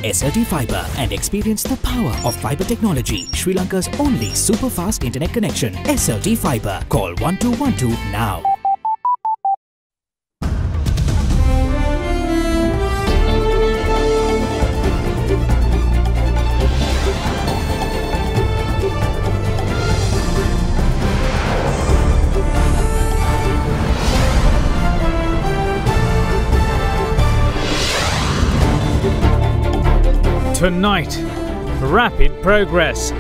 SRT Fiber and experience the power of fiber technology. Sri Lanka's only super fast internet connection. SRT Fiber. Call 1212 now. Tonight, rapid progress.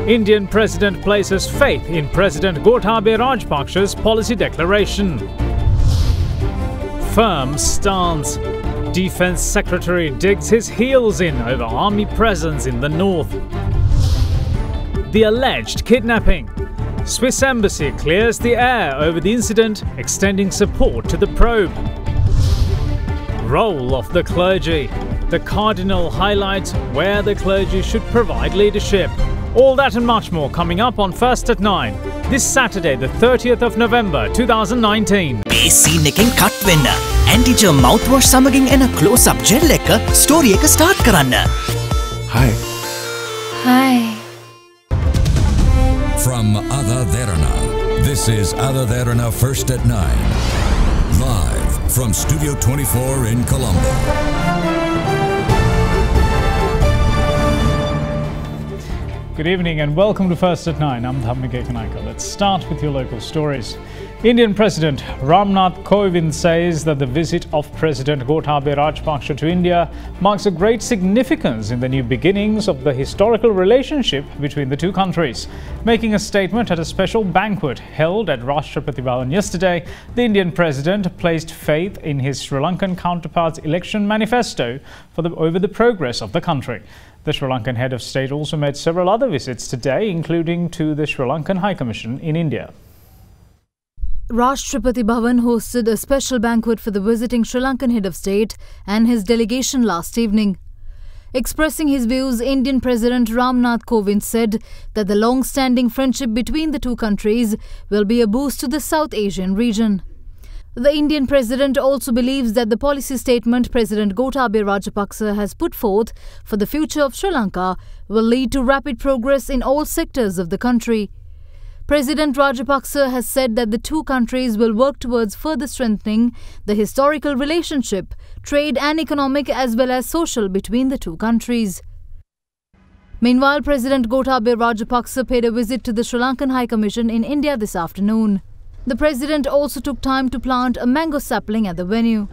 Indian President places faith in President Gotabaya Rajapaksa's policy declaration. Firm stance. Defense Secretary digs his heels in over army presence in the north. The alleged kidnapping. Swiss embassy clears the air over the incident, extending support to the probe. Role of the clergy. The Cardinal highlights where the clergy should provide leadership. All that and much more coming up on First at 9, this Saturday, the 30th of November, 2019. මේ scene එකෙන් cut වෙන්න. ඇන්ටිජර් මවුත්වොෂ් සමගින් එන close up gel එක story එක start කරන්න. Hi. Hi. From AdaDerana, this is AdaDerana First at 9. Live from Studio 24 in Colombo. Good evening and welcome to First at 9. I'm Dhamma Kanaika. Let's start with your local stories. Indian President Ramnath Kovind says that the visit of President Gotabaya Rajapaksa to India marks a great significance in the new beginnings of the historical relationship between the two countries. Making a statement at a special banquet held at Rashtrapati Bhavan yesterday, the Indian President placed faith in his Sri Lankan counterpart's election manifesto over the progress of the country. The Sri Lankan head of state also made several other visits today, including to the Sri Lankan High Commission in India. Rashtrapati Bhavan hosted a special banquet for the visiting Sri Lankan head of state and his delegation last evening. Expressing his views, Indian President Ramnath Kovind said that the long-standing friendship between the two countries will be a boost to the South Asian region. The Indian President also believes that the policy statement President Gotabaya Rajapaksa has put forth for the future of Sri Lanka will lead to rapid progress in all sectors of the country. President Rajapaksa has said that the two countries will work towards further strengthening the historical relationship, trade and economic as well as social between the two countries. Meanwhile, President Gotabaya Rajapaksa paid a visit to the Sri Lankan High Commission in India this afternoon. The President also took time to plant a mango sapling at the venue.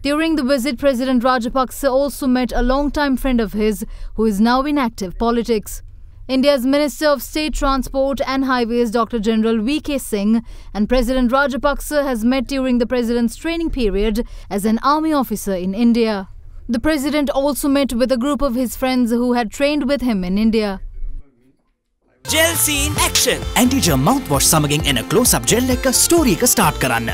During the visit, President Rajapaksa also met a long-time friend of his who is now in active politics. India's Minister of State Transport and Highways Dr. General V.K. Singh and President Rajapaksa has met during the President's training period as an army officer in India. The President also met with a group of his friends who had trained with him in India. Gel scene action. Anti-germ mouthwash සමගින් එන close up gel එක story එක start කරන්න.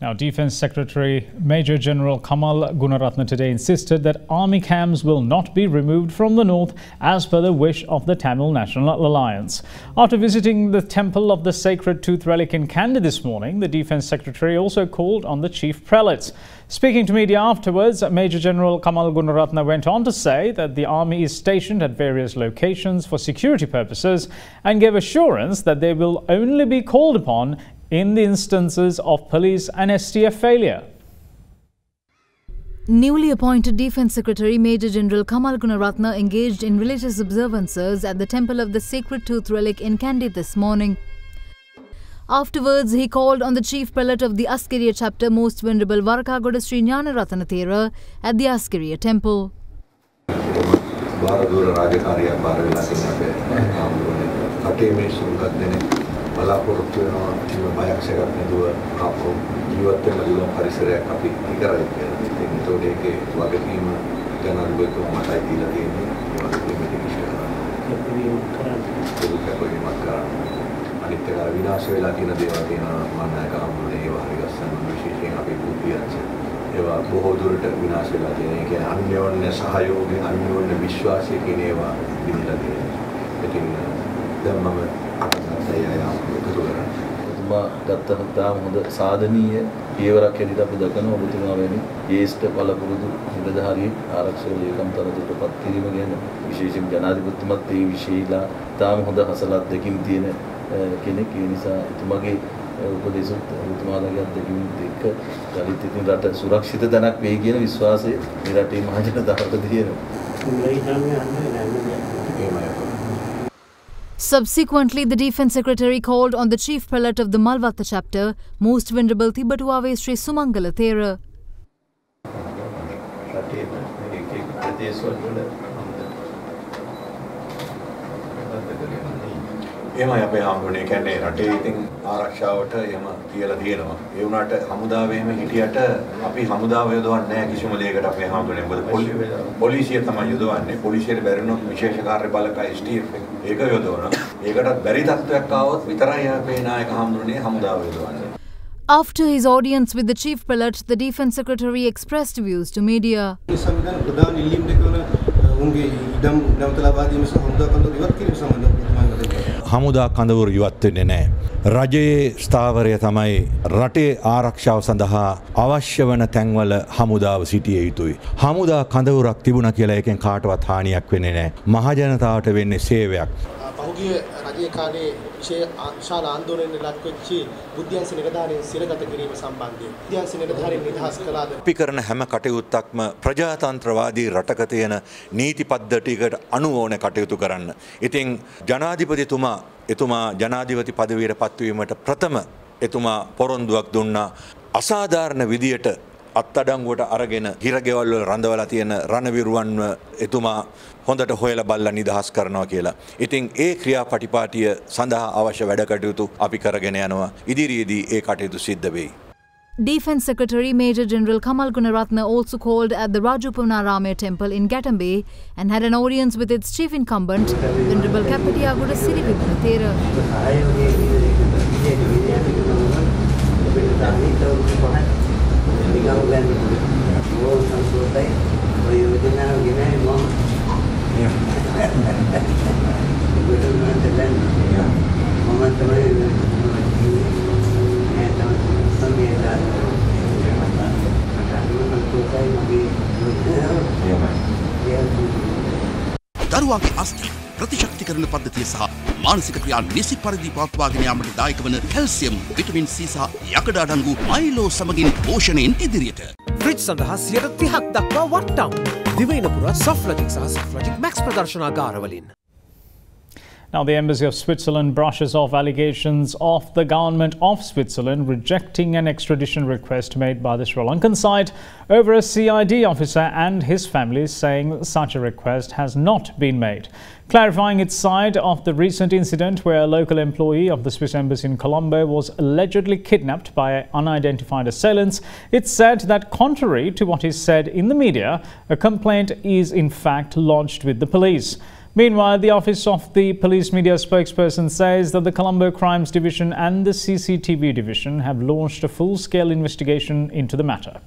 Now, Defense Secretary Major General Kamal Gunaratne today insisted that army camps will not be removed from the north as per the wish of the Tamil National Alliance. After visiting the Temple of the Sacred Tooth Relic in Kandy this morning, the Defense Secretary also called on the chief prelates. Speaking to media afterwards, Major General Kamal Gunaratne went on to say that the army is stationed at various locations for security purposes and gave assurance that they will only be called upon in the instances of police and STF failure. Newly appointed Defence Secretary Major General Kamal Gunaratne engaged in religious observances at the Temple of the Sacred Tooth Relic in Kandy this morning. Afterwards, he called on the Chief Prelate of the Askeriya chapter, Most Venerable Varakagoda Sri Gnanaratana Thera, at the Askeriya Temple. බලාපොරොත්තු වෙනවා කිසිම බයක් සැකක් නැතුව අපෝ ජීවත් වෙන්න පුළුවන් පරිසරයක් අපි ඉකරයි කියලා. ඉතින් ඒතකොට ඒකේ වගකීම ජනාධිපතිතුමා මතයි දීලා තියෙන්නේ. ඒ වගේම මේක ඉෂ්ට කරනවා. ඒක කරන්න. අනිත් එක විනාශ වෙලා තියෙන දේවල් තියෙනවා මන්නයක අම්මුනේ ඒවා හරි ගස්සන්න විශේෂයෙන් අපි භූතියන්ස. ඒවා බොහෝ දුරට විනාශ වෙලා තියෙනවා. ඒ කියන්නේ අන්‍යෝන්‍ය සහයෝගය, අන්‍යෝන්‍ය විශ්වාසය කියන ඒවා විදිහට තියෙනවා. ඉතින් දැන් මම අටගත්තයි අය එකතු කරන්නේ. ඔබතුමා ගත්තහම තාම හොඳ සාධනීය පියවරක් හැටියට අපි දකිනවා ඔබතුමා වැනි ජ්‍යෙෂ්ඨ පළපුරුදු නිලධාරියෙක් ආරක්ෂක ලේකම් තනතුරටපත් කිරීම ගැන විශේෂයෙන් ජනාධිපතිතුමත් ඒ විශේෂීලා තාම හොඳ හසලක් දෙකින් තියෙන කෙනෙක්. ඒ නිසා එතුමාගේ උපදේශත් ඔබතුමාලගේ අත්දැකීම්ත් එක්ක යලිත් ඉතින් රට සුරක්ෂිත තැනක් වෙයි කියන විශ්වාසය මේ රටේ මහ ජනතාවට තියෙනවා. Subsequently, the Defence Secretary called on the Chief Prelate of the Malwatha chapter, Most Venerable Tibetuave Sri Sumangala Thera. එහෙමයි අපේ හාමුදුරනේ කියන්නේ රටේ ඉතින් ආරක්ෂාවට එහෙම කියලා තියෙනවා. ඒ වුණාට හමුදාවේ එහෙම හිටියට අපි හමුදාව යොදවන්නේ නැහැ කිසිම දෙයකට අපේ හාමුදුරනේ. මොකද පොලිසිය තමයි යොදවන්නේ. පොලිසියට බැරි වුණොත් විශේෂ කාර්ය බළක STF ඒක යොදවනවා. ඒකටත් බැරි තත්ත්වයක් ආවොත් විතරයි අපේ නායක හාමුදුරනේ හමුදාව යොදවන්නේ. After his audience with the Chief Prelate, the Defence Secretary expressed views to media. හමුදා කඳවුරු ඉවත් වෙන්නේ නැහැ. රජයේ ස්ථාවරය තමයි රටේ ආරක්ෂාව සඳහා අවශ්‍ය වන තැන්වල හමුදාව සිටිය යුතුයි. හමුදා කඳවුරක් තිබුණා කියලා එකෙන් කාටවත් හානියක් වෙන්නේ නැහැ. මහ ජනතාවට වෙන්නේ සේවයක්. පහුගිය රජයේ කාලේ විශාල ආන්දෝලනයකට ලක් වෙච්ච බුද්ධ්‍යංශ නිලධාරීන් සිරගත කිරීම සම්බන්ධයෙන් බුද්ධ්‍යංශ නිලධාරීන් නිදහස් කළාද? අපි කරන හැම කටයුත්තක්ම ප්‍රජාතන්ත්‍රවාදී රටක තියෙන නීති පද්ධතියකට අනුව ඕන කටයුතු කරන්න. ඉතින් ජනාධිපතිතුමා එතුමා ජනාධිපති පදවියට පත්වීමට ප්‍රථම එතුමා පොරොන්දුවක් දුන්නා. අසාධාරණ විදියට අත්අඩංගුවට අරගෙන හිරගෙවල් වල රඳවලා තියෙන රණවිරුවන්ව එතුමා හොඳට හොයලා බලලා නිදහස් කරනවා කියලා. ඉතින් ඒ ක්‍රියාපටිපාටිය සඳහා අවශ්‍ය වැඩ කටයුතු අපි කරගෙන යනවා. ඉදිරියේදී ඒ කටයුතු සිද්ධ වෙයි. Defence Secretary Major General Kamal Gunaratne also called at the Rajupanarame temple in Gatambe and had an audience with its chief incumbent, Venerable Kapatiaguda Sirivibuna Thera. දරුවාගේ අස්ථි ප්‍රතිශක්ති කරන පද්ධතිය සහ මානසික ක්‍රියා නිසි පරිදි පවත්වාගෙන යාමට දායක වන කැල්සියම්, විටමින් C සහ යකඩ අඩංගු මයිලෝ සමගින් පෝෂණයෙන් ඉදිරියට. ෆ්‍රිජ් සඳහා 30% දක්වා වට්ටම්. දිවයින පුරා Softlogic සහ Softlogic Max ප්‍රදර්ශනාගාරවලින්. Now, the Embassy of Switzerland brushes off allegations of the government of Switzerland rejecting an extradition request made by the Sri Lankan side over a CID officer and his family, saying such a request has not been made. Clarifying its side of the recent incident where a local employee of the Swiss Embassy in Colombo was allegedly kidnapped by unidentified assailants, it said that contrary to what is said in the media, a complaint is in fact lodged with the police. Meanwhile, the Office of the Police Media spokesperson says that the Colombo Crimes Division and the CCTV Division have launched a full-scale investigation into the matter.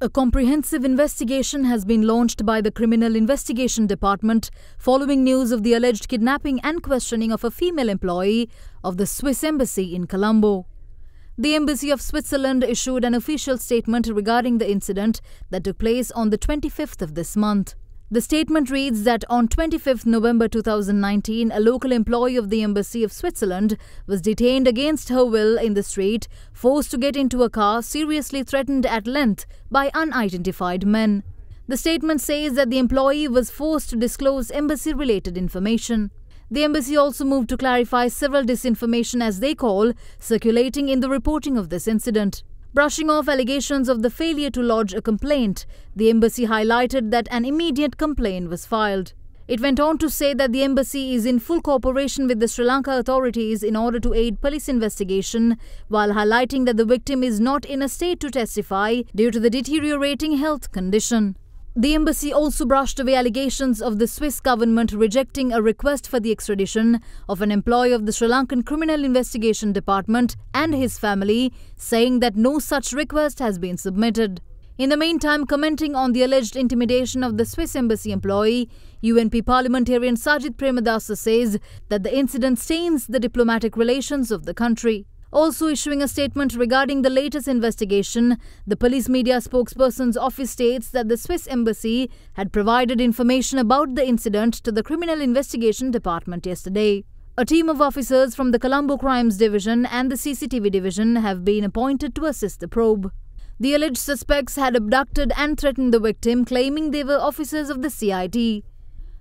A comprehensive investigation has been launched by the Criminal Investigation Department following news of the alleged kidnapping and questioning of a female employee of the Swiss Embassy in Colombo. The Embassy of Switzerland issued an official statement regarding the incident that took place on the 25th of this month. The statement reads that on 25th November 2019, a local employee of the Embassy of Switzerland was detained against her will in the street, forced to get into a car, seriously threatened at length by unidentified men. The statement says that the employee was forced to disclose embassy-related information. The embassy also moved to clarify several disinformation, as they call, circulating in the reporting of this incident. Brushing off allegations of the failure to lodge a complaint, the embassy highlighted that an immediate complaint was filed. It went on to say that the embassy is in full cooperation with the Sri Lanka authorities in order to aid police investigation, while highlighting that the victim is not in a state to testify due to the deteriorating health condition. The embassy also brushed away allegations of the Swiss government rejecting a request for the extradition of an employee of the Sri Lankan Criminal Investigation Department and his family, saying that no such request has been submitted. In the meantime, commenting on the alleged intimidation of the Swiss embassy employee, UNP parliamentarian Sajid Premadasa says that the incident stains the diplomatic relations of the country. Also issuing a statement regarding the latest investigation, the police media spokesperson's office states that the Swiss embassy had provided information about the incident to the Criminal Investigation Department yesterday. A team of officers from the Colombo Crimes Division and the CCTV Division have been appointed to assist the probe. The alleged suspects had abducted and threatened the victim, claiming they were officers of the CID.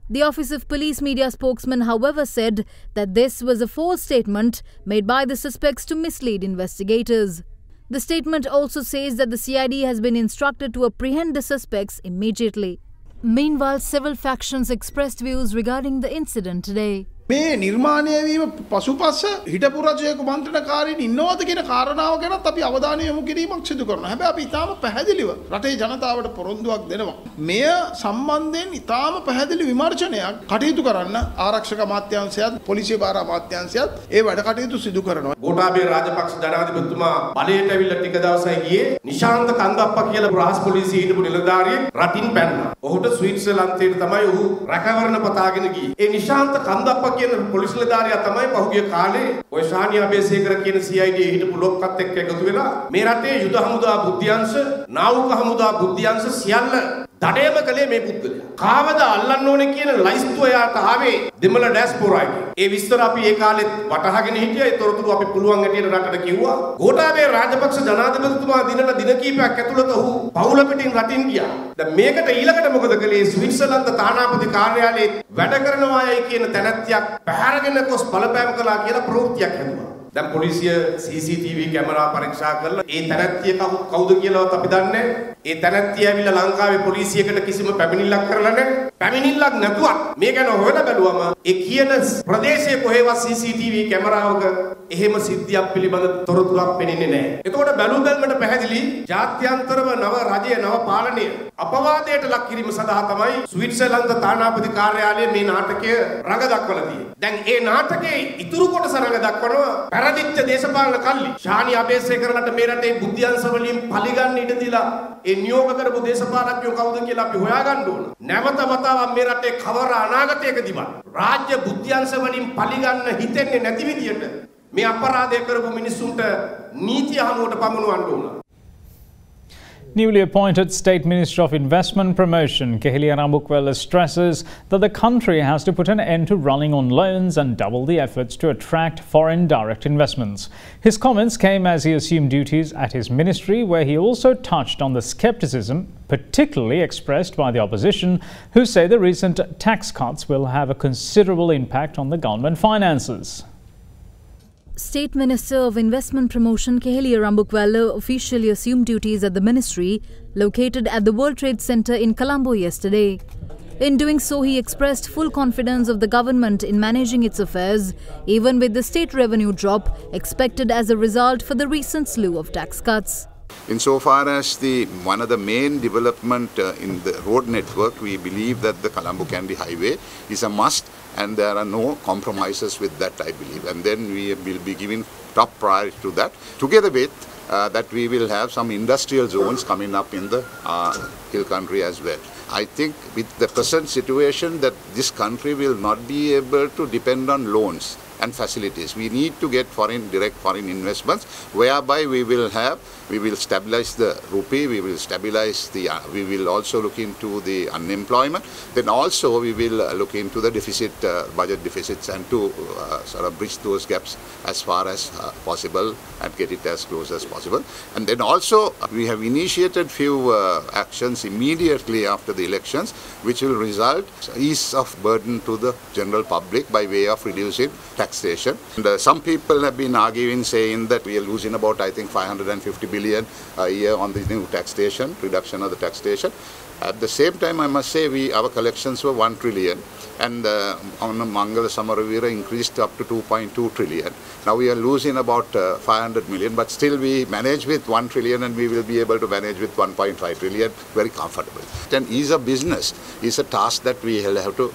The Office of Police Media spokesman, however, said that this was a false statement made by the suspects to mislead investigators. The statement also says that the CID has been instructed to apprehend the suspects immediately. Meanwhile, several factions expressed views regarding the incident today. මේ නිර්මාණය වීම පසුපස හිටපු රජයක මන්ත්‍රණකාරීන් ඉන්නවද කියන කාරණාව ගැනත් අපි අවධානය යොමු කිරීමක් සිදු කරනවා. හැබැයි අපි ඊටාම පැහැදිලිව රටේ ජනතාවට පොරොන්දුවක් දෙනවා. මෙය සම්බන්ධයෙන් ඊටාම පැහැදිලි විමර්ශනයක් කටයුතු කරන්න ආරක්ෂක අමාත්‍යාංශයත් පොලිසිය භාර අමාත්‍යාංශයත් ඒ වැඩ කටයුතු සිදු කරනවා. ගෝඨාභය රාජපක්ෂ ජනාධිපතිතුමා බලයට ඇවිල්ලා ටික දවසයි ගියේ නිශාන්ත කන්දප්පා කියලා රාජ පොලිසිය හිටපු නිලධාරියෙක් රටින් පැන්නා. ඔහුට ස්විට්සර්ලන්තයට තමයි ඔහු රැකවරණ පතාගෙන ගියේ. ඒ නිශාන්ත කන්දප්පා කියන පොලිස් නිලධාරියා තමයි පහුගිය කාලේ ඔය ශානියා බේසේකර කියන CID හිටපු ලොක්කත් එක්ක එකතු වෙලා මේ රටේ යුද හමුදා බුද්ධ්‍යංශ නාවික හමුදා බුද්ධ්‍යංශ සියල්ල දඩයම කළේ මේ පුද්ගලයා. කාවද අල්ලන්න ඕනේ කියන ලයිස්තුව එයාට ආවේ දෙමළ ඩැස්පෝරා එකේ. ඒ විස්තර අපි ඒ කාලෙත් වටහාගෙන හිටියා. ඒ තොරතුරු අපි පුළුවන් හැටියට රටට කිව්වා. ගෝඨාභය රාජපක්ෂ ජනාධිපතිතුමා දිනන දින කිහිපයක් ඇතුළත ඔහු පවුල පිටින් රටින් ගියා. දැන් මේකට ඊළඟට මොකද කළේ? ස්විට්සර්ලන්ත තානාපති කාර්යාලයේ වැඩ කරනවායයි කියන තැනැත්තියක් පැහැරගෙන ගොස් බලපෑම් කළා කියලා ප්‍රවෘත්තියක් හැදුවා. දැන් පොලිසිය CCTV කැමරා පරීක්ෂා කරලා ඒ තැනැත්තිය කවුද කියලාවත් අපි දන්නේ නැහැ. ඒ තැනැත්තිය ඇවිල්ලා ලංකාවේ පොලිසියකට කිසිම පැමිණිල්ලක් කරලා නැහැ. පැමිණිල්ලක් නැතුවත් මේ ගැන හොයලා බැලුවම ඒ කියන ප්‍රදේශයේ කොහෙවත් CCTV කැමරාවක එහෙම සිද්ධියක් පිළිබඳ තොරතුරක් පෙනෙන්නේ නැහැ. එතකොට බැලු බැලමට පැහැදිලි ජාත්‍යන්තරව නව රජය නව පාලනය අපවාදයට ලක් කිරීම සඳහා තමයි ස්විට්සර්ලන්ත තානාපති කාර්යාලයේ මේ නාටකය රඟ දක්වලා තියෙන්නේ. දැන් ඒ නාටකයේ ඉතුරු කොටස රඟ දක්වනවා පෙරදිච්ච දේශපාලන කල්ලි ශානි අබේසේකරලට මේ රටේ බුද්ධ්‍යංශ වලින් පලිගන්න ඉඩ දීලා ඒ නියෝග කරපු දේශපාලඥයෝ කවුද කියලා අපි හොයාගන්න ඕන. නැවත වතාවක් මේ රටේ කවර අනාගතයකදීවත් රාජ්‍ය බුද්ධ්‍යංශ වලින් පලිගන්න හිතෙන්නේ නැති විදියට මේ අපරාධය කරපු මිනිස්සුන්ට නීතිය හමුවට පමුණවන්න ඕන. Newly appointed State Minister of Investment Promotion, Kehelia Rambukwala, stresses that the country has to put an end to running on loans and double the efforts to attract foreign direct investments. His comments came as he assumed duties at his ministry, where he also touched on the scepticism, particularly expressed by the opposition, who say the recent tax cuts will have a considerable impact on the government finances. State Minister of Investment Promotion Kehelia Rambukwala officially assumed duties at the ministry located at the World Trade Center in Colombo yesterday. In doing so, he expressed full confidence of the government in managing its affairs, even with the state revenue drop expected as a result for the recent slew of tax cuts. Insofar as one of the main development in the road network, we believe that the Colombo-Kandy highway is a must, and there are no compromises with that, I believe. And then we will be giving top priority to that. Together with that, we will have some industrial zones coming up in the hill country as well. I think with the present situation that this country will not be able to depend on loans and facilities. We need to get direct foreign investments, whereby we will stabilize the rupee, we will also look into the unemployment, then also we will look into the budget deficits, and to sort of bridge those gaps as far as possible and get it as close as possible. And then also we have initiated few actions immediately after the elections, which will result ease of burden to the general public by way of reducing taxation. And some people have been arguing, saying that we are losing about, I think, 550 billion a year on the new taxation, reduction of the taxation. At the same time, I must say, our collections were 1 trillion, and on Mangala Samaravira increased up to 2.2 trillion. Now we are losing about 500 million, but still we manage with 1 trillion, and we will be able to manage with 1.5 trillion very comfortably. And ease of business is a task that we will have to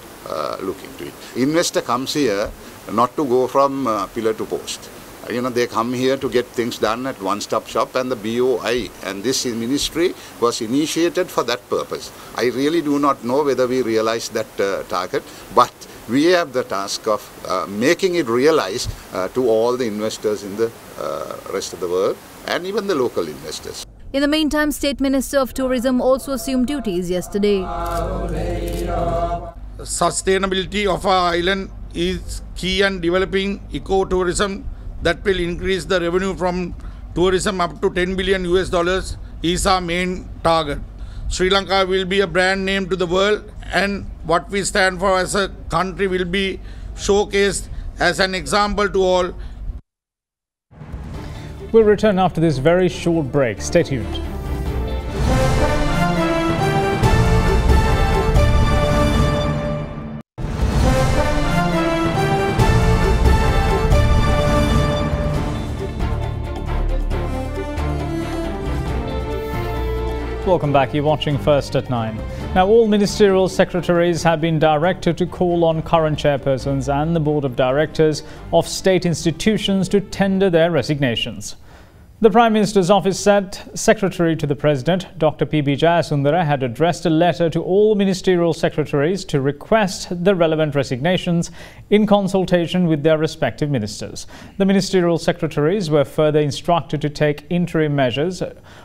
look into it. Investor comes here not to go from pillar to post. They come here to get things done at one-stop shop, and the BOI and this ministry was initiated for that purpose. I really do not know whether we realized that target, but we have the task of making it realized to all the investors in the rest of the world and even the local investors. In the meantime, State Minister of Tourism also assumed duties yesterday. Sustainability of our island is key, and developing eco-tourism that will increase the revenue from tourism up to $10 billion is our main target. Sri Lanka will be a brand name to the world, and what we stand for as a country will be showcased as an example to all. We'll return after this very short break. Stay tuned. Welcome back. You're watching First at 9. Now, all ministerial secretaries have been directed to call on current chairpersons and the board of directors of state institutions to tender their resignations. The Prime Minister's office said Secretary to the President, Dr. P.B. Jayasundara, had addressed a letter to all ministerial secretaries to request the relevant resignations in consultation with their respective ministers. The ministerial secretaries were further instructed to take interim measures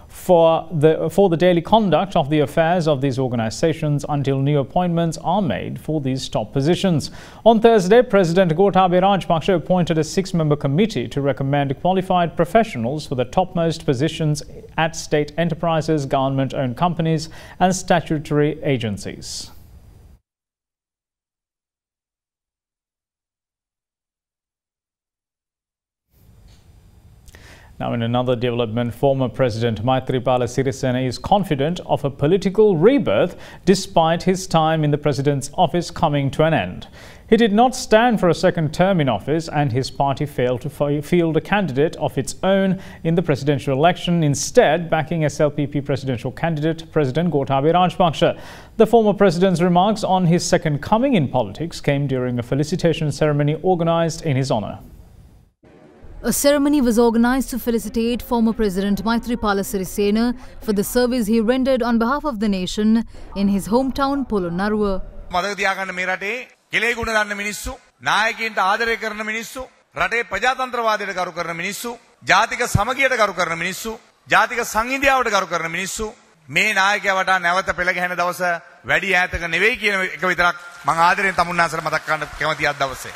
for the daily conduct of the affairs of these organizations until new appointments are made for these top positions. On Thursday, President Gotabaya Rajapaksa appointed a 6-member committee to recommend qualified professionals for the topmost positions at state enterprises, government-owned companies and statutory agencies. Now, in another development, former President Maithripala is confident of a political rebirth despite his time in the President's office coming to an end. He did not stand for a second term in office, and his party failed to field a candidate of its own in the presidential election, instead backing SLPP presidential candidate President Gotabaya Rajapaksa. The former president's remarks on his second coming in politics came during a felicitation ceremony organized in his honor. A ceremony was organized to felicitate former President Maithripala Sirisena for the service he rendered on behalf of the nation in his hometown Polonnaruwa. මතක තියාගන්න මේ රටේ කෙලේ ගුණ දන්න මිනිස්සු, නායකයින්ට ආදරය කරන මිනිස්සු, රටේ ප්‍රජාතන්ත්‍රවාදයට ගරු කරන මිනිස්සු, ජාතික සමගියට ගරු කරන මිනිස්සු, ජාතික සංහිඳියාවට ගරු කරන මිනිස්සු මේ නායකයා වටා නැවත පෙළ ගැහෙන දවස වැඩි ඈතක නෙවෙයි කියන එක විතරක් මම ආදරෙන් තමුන්නාන්සලා මතක් කරන්න කැමති අද දවසේ.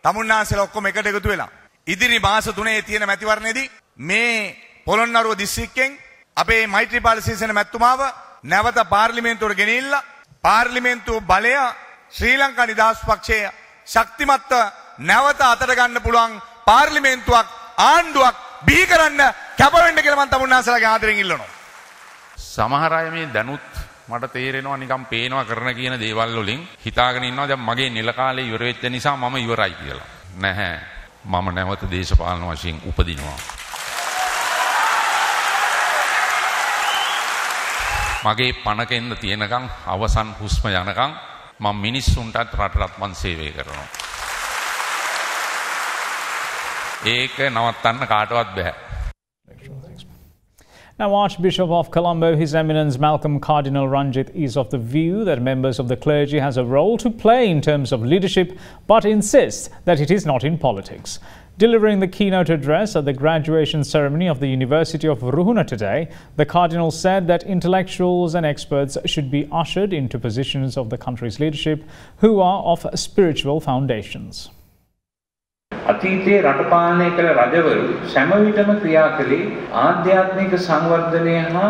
තමුන්නාන්සලා ඔක්කොම එකට එකතු වෙලා ඉදිරි මාස 3 තියෙන මැතිවරණයේදී මේ පොළොන්නරුව දිස්ත්‍රික්කෙන් අපේ මෛත්‍රීපාල සිරිසේන මැතිතුමාව නැවත පාර්ලිමේන්තුවට ගෙනිහිල්ලා පාර්ලිමේන්තුව බලය ශ්‍රී ලංකා නිදහස් පක්ෂයේ ශක්තිමත්ව නැවත අතට ගන්න පුළුවන් පාර්ලිමේන්තුවක් ආණ්ඩුවක් බිහි කරන්න කැප වෙන්න කියලා මම තමුන්නාන්සලාගේ ආදරෙන් ඉල්ලනවා. සමහර අය මේ දැනුත් මට තේරෙනවා නිකන් පේනවා කරන කියන දේවල් වලින් හිතාගෙන ඉන්නවා දැන් මගේ නිල කාලේ ඉවර වෙච්ච නිසා මම ඉවරයි කියලා. නැහැ. මම නැවත දේශපාලන වශයෙන් උපදිනවා. මගේ පණකෙන්ද තියෙනකන් අවසන් හුස්ම යනකන් මම මිනිස්සුන්ටත් රටටත් මං සේවය කරනවා. ඒක නවත්තන්න කාටවත් බෑ. Now, Archbishop of Colombo, His Eminence Malcolm Cardinal Ranjit, is of the view that members of the clergy has a role to play in terms of leadership, but insists that it is not in politics. Delivering the keynote address at the graduation ceremony of the University of Ruhuna today, the Cardinal said that intellectuals and experts should be ushered into positions of the country's leadership who are of spiritual foundations. අතීතයේ රට පාලනය කළ රජවරු සෑම විටම ක්‍රියා කළේ ආධ්‍යාත්මික සංවර්ධනය හා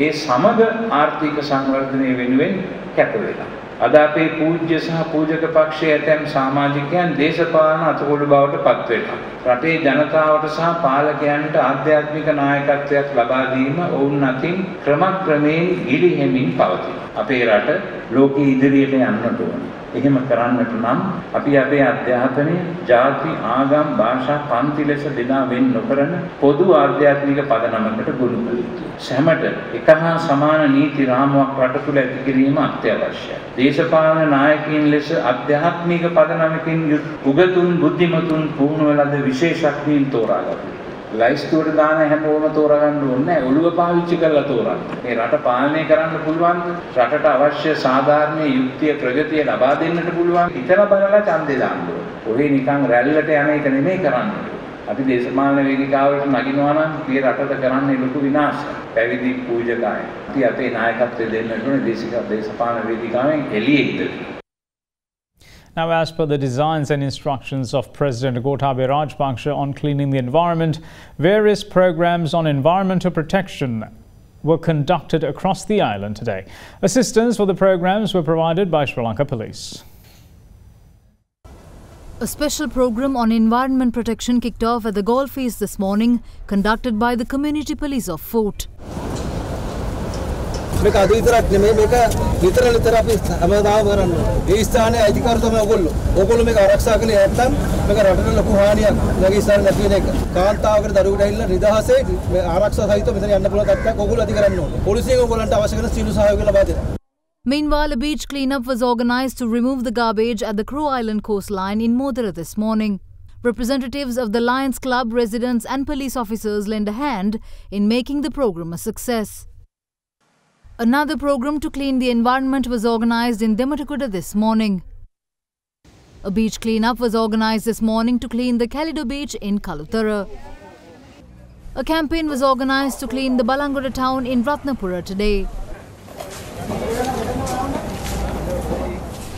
ඒ සමග ආර්ථික සංවර්ධනය වෙනුවෙන් කැප වෙලා. අද අපේ පූජ්‍ය සහ පූජක පක්ෂයේ ඇතැම් සමාජිකයන් දේශපාලන අතකොළු බවට පත් වෙනවා. රටේ ජනතාවට සහ පාලකයන්ට ආධ්‍යාත්මික නායකත්වයක් ලබා දීම ඔවුන් අතින් ක්‍රමක්‍රමයෙන් ගිලිහෙමින් පවතිනවා. අපේ රට ලෝකයේ ඉදිරියට යන්නට ඕන. එහෙම කරන්නට නම් අපි අපේ අධ්‍යාපනය ජාති ආගම් භාෂා පන්ති ලෙස බෙදා වෙන් නොකරන පොදු ආධ්‍යාත්මික පදනමකට ගොනු කළ යුතුයි. සැමට එක හා සමාන නීති රාමුවක් රට තුළ ඇති කිරීම අත්‍යවශ්‍යයි. දේශපාලන නායකයින් ලෙස අධ්‍යාත්මික පදනමකින් උගතුන් බුද්ධිමතුන් පුහුණු ලද විශේෂඥයින් තෝරාගන්න. ලයිස්තුවට දාන හැමෝම තෝරගන්න ඕනේ නැහැ. ඔළුව පාවිච්චි කරලා තෝරන්න. මේ රට පාලනය කරන්න පුළුවන්. රටට අවශ්‍ය සාධාරණ යුක්තිය ප්‍රගතිය ලබා දෙන්නට පුළුවන්. හිතලා බලලා ඡන්දේ දාන්න ඕනේ. ඔහේ නිකන් රැල්ලට යන එක නෙමෙයි කරන්නේ. අපි දේශපාලන වේදිකාවට නගිනවා නම් මේ රටට කරන්නේ ලොකු විනාශයක්. පැවිදි පූජකයන්. අපි අපේ නායකත්වය දෙන්නට ඕනේ දේශපාලන වේදිකාවෙන් එළියේ ඉඳලා. Now, as per the designs and instructions of President Gotabaya Rajapaksa on cleaning the environment, various programs on environmental protection were conducted across the island today. Assistance for the programs were provided by Sri Lanka Police. A special program on environment protection kicked off at the Golf Feast this morning, conducted by the Community Police of Fort. මේක අද විතරක් නෙමෙයි මේක විතර අපි හැමදාම කරන්නේ. ඒ ස්ථානයේ අයිතිකාරය තමයි ඔයගොල්ලෝ. ඔයගොල්ලෝ මේක ආරක්ෂා කළේ නැත්නම් මේක රටට ලොකු හානියක්. මේක ස්ථානේ නැති වෙන එක. කාන්තාවකට දරුවෙකුට ඇවිල්ලා නිදහසේ මේ ආරක්ෂා සහිතව මෙතන යන්න පුළුවන් තත්ත්වයක් ඔයගොල්ලෝ ඇති කරන්න ඕනේ. පොලිසියෙන් ඔයගොල්ලන්ට අවශ්‍ය කරන සියලු සහයෝගය ලබා දෙන්න. Meanwhile, a beach cleanup was organized to remove the garbage at the Crow Island coastline in Modera this morning. Representatives of the Lions Club, residents and police officers lent a hand in making the program a success. Another program to clean the environment was organized in Dematakuda this morning. A beach cleanup was organized this morning to clean the Kalido beach in Kalutara. A campaign was organized to clean the Balangoda town in Ratnapura today.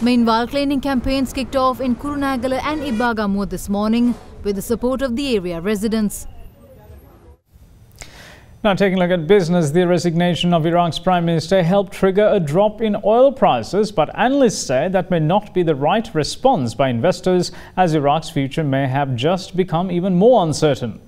Meanwhile, cleaning campaigns kicked off in Kurunagala and Ibagamur this morning with the support of the area residents. Now, taking a look at business, the resignation of Iraq's Prime Minister helped trigger a drop in oil prices, but analysts say that may not be the right response by investors, as Iraq's future may have just become even more uncertain.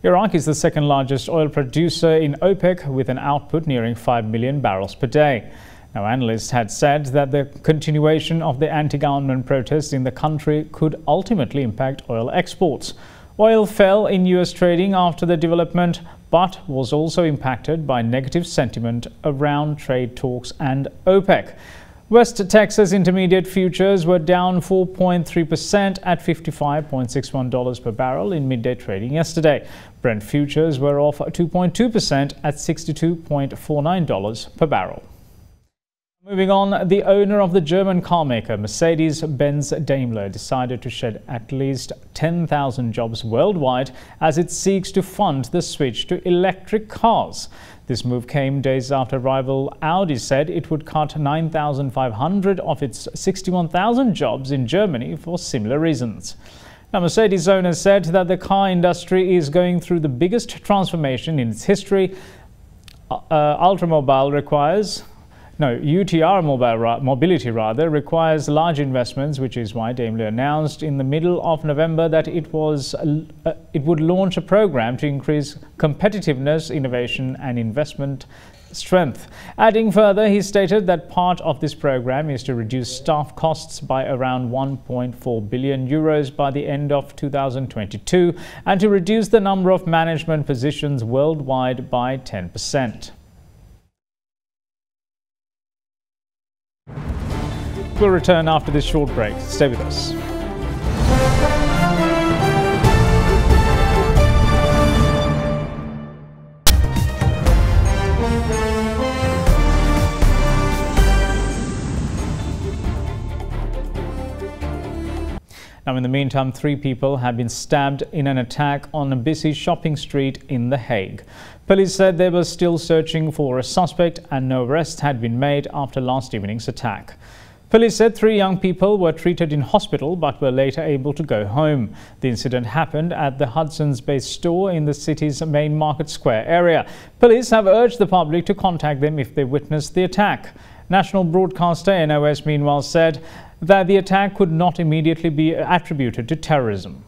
Iraq is the second largest oil producer in OPEC, with an output nearing 5 million barrels per day. Now, analysts had said that the continuation of the anti-government protests in the country could ultimately impact oil exports. Oil fell in US trading after the development, but was also impacted by negative sentiment around trade talks and OPEC. West Texas Intermediate futures were down 4.3% at $55.61 per barrel in midday trading yesterday. Brent futures were off 2.2% at $62.49 per barrel. Moving on, the owner of the German carmaker Mercedes-Benz Daimler decided to shed at least 10,000 jobs worldwide as it seeks to fund the switch to electric cars. This move came days after rival Audi said it would cut 9,500 of its 61,000 jobs in Germany for similar reasons. Now, Mercedes owners said that the car industry is going through the biggest transformation in its history. UTR mobility requires large investments, which is why Daimler announced in the middle of November that it would launch a program to increase competitiveness, innovation and investment strength. Adding further, he stated that part of this program is to reduce staff costs by around 1.4 billion euros by the end of 2022 and to reduce the number of management positions worldwide by 10%. We'll return after this short break. Stay with us. Now, in the meantime, 3 people have been stabbed in an attack on a busy shopping street in The Hague. Police said they were still searching for a suspect and no arrests had been made after last evening's attack. Police said 3 young people were treated in hospital but were later able to go home. The incident happened at the Hudson's Bay store in the city's main Market Square area. Police have urged the public to contact them if they witnessed the attack. National broadcaster NOS meanwhile said that the attack could not immediately be attributed to terrorism.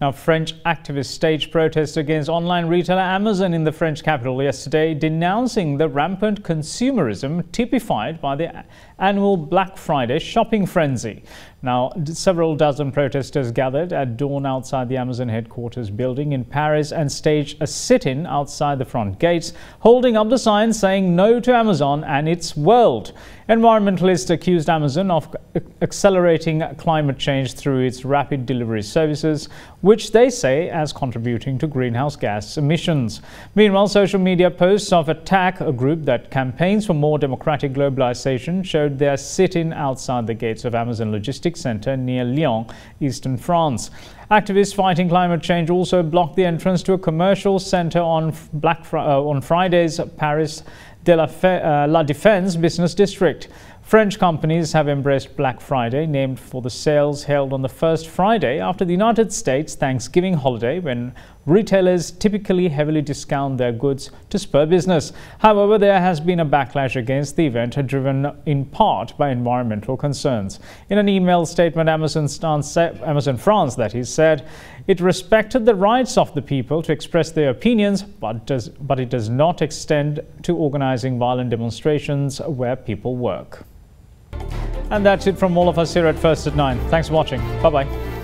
Now, French activists staged protests against online retailer Amazon in the French capital yesterday, denouncing the rampant consumerism typified by the annual Black Friday shopping frenzy. Now, several dozen protesters gathered at dawn outside the Amazon headquarters building in Paris and staged a sit-in outside the front gates, holding up the sign saying no to Amazon and its world. Environmentalists accused Amazon of accelerating climate change through its rapid delivery services, which they say as contributing to greenhouse gas emissions. Meanwhile, social media posts of Attack, a group that campaigns for more democratic globalization, showed their sit-in outside the gates of Amazon Logistics Center near Lyon, eastern France. Activists fighting climate change also blocked the entrance to a commercial center on Friday's Paris de la Défense business district. French companies have embraced Black Friday, named for the sales held on the first Friday after the United States Thanksgiving holiday, when retailers typically heavily discount their goods to spur business. However, there has been a backlash against the event, driven in part by environmental concerns. In an email statement, Amazon France, that is, said it respected the rights of the people to express their opinions, but it does not extend to organizing violent demonstrations where people work. And that's it from all of us here at First at 9. Thanks for watching. Bye-bye.